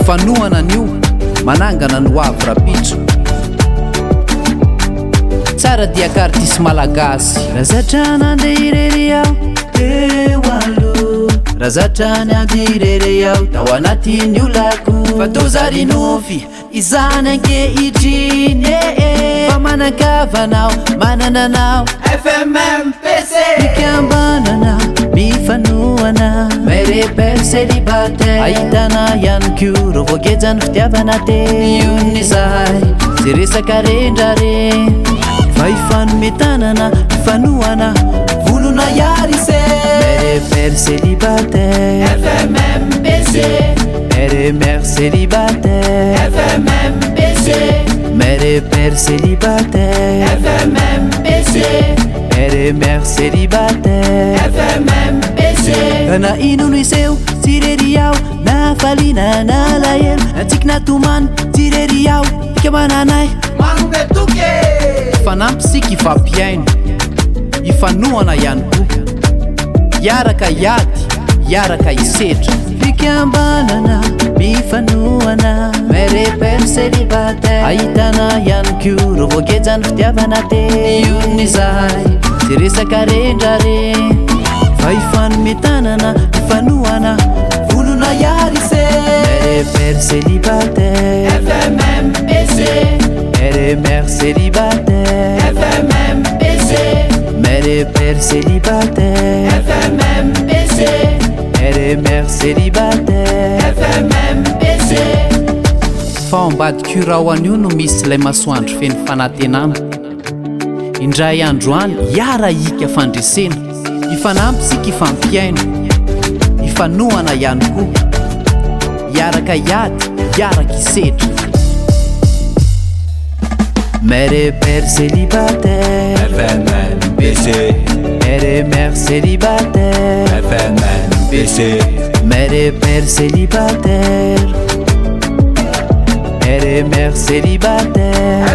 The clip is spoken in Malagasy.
Mifanohana an'io manangana ny hoavy rapitso. Tsaradia Akartis Malagasy. Raha zatra nandeha irery aho eo aloha, raha zatra ny ady irery aho tao anatin'ny olako. Fa tozary nofy izany ankehitriny fa manankavanao manananao FMMPC. Fikambanana Mifanohana Mères, Pères, célibataire. Ahitana ihany koa rô voagejany fitiavana teny. Io ny zahay ze resaka rendrare fa ifanometanana ifanohana volona iary se. Mères, Pères, célibataire FMMPC. Mères, Mères, célibataire FMMPC. Mères, Pères, célibataire FMMPC. Mères, Mères, célibataire FMMPC. Na ino no iseo tsirery aho nafalina nalahelo antsika natomany tsirery aho fikamananay manome toke. Fanampy sika ifampiaino ifanohana ihany koa iaraka iady iaraka isetra. Fikambanana Mifanohana Mères, Pères, célibataire. Ahitana ihany koa rô voagejany fitiavana teny. Io ny zahay ze resaka rendrare fa ifanometanana ifanohana volona iary se. Mères, Pères, célibataire FMMPC. Mères, Mères, célibataire FMMPC. Mères, Pères, célibataire FMMPC. Mères, Mères, célibataire FMMPC. Fa ambadika Hira ho an'io no misy ilay masoandro feno fanantenana. Indray andro any iara ika fandresena ifanampy sika ifampiaino ifanohana ihany koa iaraka iady iaraka isetra. Mères, Pères, célibataire FMMPC. Mères, Mères, célibataire FMMPC. Mères, Pères, célibataire Mères, Mères, célibataire